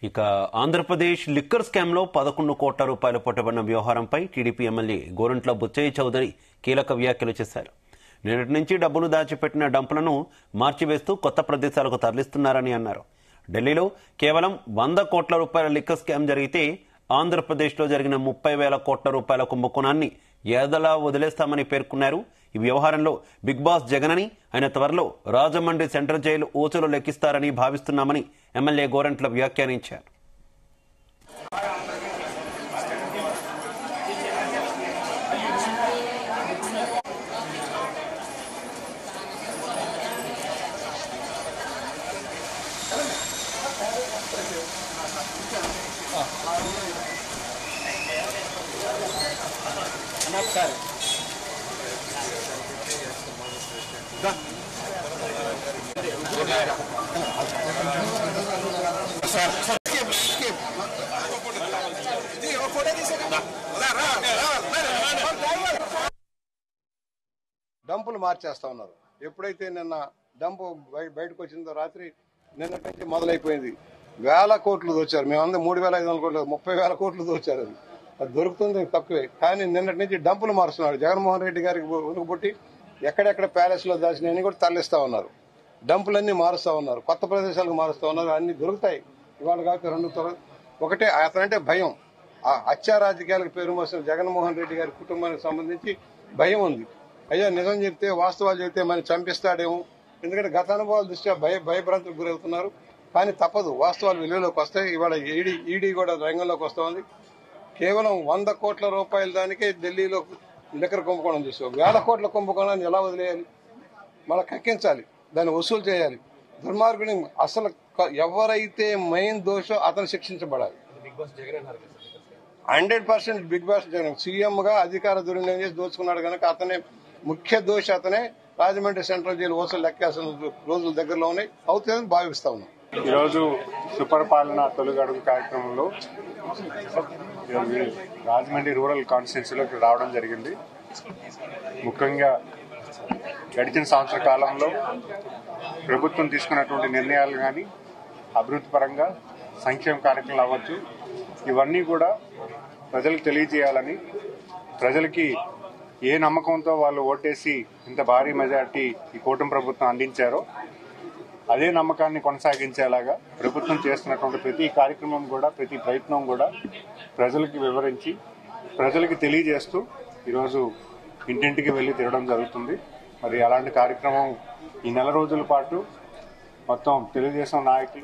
ఇక ఆంధ్రప్రదేశ్ లిక్కర్ స్కామ్లో 11 కోట్ల రూపాయలు పట్టుబడిన వ్యవహారంపై టీడీపీ ఎమ్మెల్యే గోరంట్ల బుచ్చయ్య చౌదరి కీలక వ్యాఖ్యలు చేశారు. నిన్నటి నుంచి డబ్బులు దాచిపెట్టిన డంపులను మార్చివేస్తూ కొత్త ప్రదేశాలకు తరలిస్తున్నారని అన్నారు. ఢిల్లీలో కేవలం 100 కోట్ల రూపాయల లిక్కర్ స్కామ్ జరిగితే ఆంధ్రప్రదేశ్లో జరిగిన 30,000 కోట్ల రూపాయల కుంభకోణాన్ని ఏదలా వదిలేస్తామని పేర్కొన్నారు. ఈ వ్యవహారంలో బిగ్ బాస్ జగనని ఆయన త్వరలో రాజమండ్రి సెంట్రల్ జైలు ఊచలు లెక్కిస్తారని భావిస్తున్నామని ఎమ్మెల్యే గోరంట్ల వ్యాఖ్యానించారు. డంపులు మార్చేస్తా ఉన్నారు. ఎప్పుడైతే నిన్న డంపు బయటకు వచ్చిందో రాత్రి నిన్నటి నుంచి మొదలైపోయింది. వేల కోట్లు దోచారు. మేమందరం 3,500 కోట్లు 30,000 కోట్లు దోచారు. అది దొరుకుతుంది తక్కువే. కానీ నిన్నటి నుంచి డంపులు మారుస్తున్నారు. జగన్మోహన్ రెడ్డి గారికి ఉనుకుబుట్టి ఎక్కడెక్కడ ప్యాలెస్ లో దాచినవన్నీ కూడా తరలిస్తా ఉన్నారు. డంపులన్నీ మారుస్తా ఉన్నారు. కొత్త ప్రదేశాలకు మారుస్తా ఉన్నారు. అన్ని దొరుకుతాయి. ఇవాళ కాక 2 ఒకటే అతనంటే భయం. ఆ హత్యా రాజకీయాలకు పేరు మోసిన జగన్మోహన్ రెడ్డి గారి కుటుంబానికి సంబంధించి భయం ఉంది. అయ్యా నిజం చెప్తే వాస్తవాలు చెప్తే మనం చంపిస్తాడేమో. ఎందుకంటే గత అనుభవాల దృష్ట్యా భయభ్రాంతులకు గురవుతున్నారు. కానీ తప్పదు, వాస్తవాలు వెలుగులోకి వస్తాయి. ఇవాళ ఈడీ కూడా రంగంలోకి వస్తోంది. కేవలం 100 కోట్ల రూపాయల దానికే ఢిల్లీలో లిక్కర్ కుంభకోణం చేసావు. 1000 కోట్ల కుంభకోణాన్ని ఎలా వదిలేయాలి? మళ్ళీ కక్కించాలి, దాన్ని వసూలు చేయాలి. దుర్మార్గుని అసలు ఎవరైతే మెయిన్ దోషో అతను శిక్షించబడాలి. 100% బిగ్ బాస్ జగన్ సీఎం గా అధికార దుర్వినియోగం చేసి దోచుకున్నాడు కనుక అతనే ముఖ్య దోషి. అతనే రాజమండ్రి సెంట్రల్ జైలు వసూలు లెక్కాల్సిన రోజుల దగ్గరలో ఉన్నాయి, అవుతుందని భావిస్తా ఉన్నాం. ఈరోజు సుపరిపాలన తొలి అడుగు కార్యక్రమంలో రాజమండ్రి రూరల్ కాన్స్టిట్యున్సీలోకి రావడం జరిగింది. ముఖ్యంగా గడిచిన సంవత్సర కాలంలో ప్రభుత్వం తీసుకున్నటువంటి నిర్ణయాలు కానీ అభివృద్ధి పరంగా సంక్షేమ కార్యక్రమాలు అవ్వచ్చు, ఇవన్నీ కూడా ప్రజలకు తెలియజేయాలని, ప్రజలకి ఏ నమ్మకంతో వాళ్ళు ఓటేసి ఇంత భారీ మెజార్టీ ఈ కూటమి ప్రభుత్వం అందించారో అదే నమ్మకాన్ని కొనసాగించేలాగా ప్రభుత్వం చేస్తున్నటువంటి ప్రతి కార్యక్రమం కూడా, ప్రతి ప్రయత్నం కూడా ప్రజలకి వివరించి ప్రజలకి తెలియజేస్తూ ఈరోజు ఇంటింటికి వెళ్లి తిరగడం జరుగుతుంది. మరి అలాంటి కార్యక్రమం ఈ నెల రోజుల పాటు మొత్తం తెలుగుదేశం నాయకులు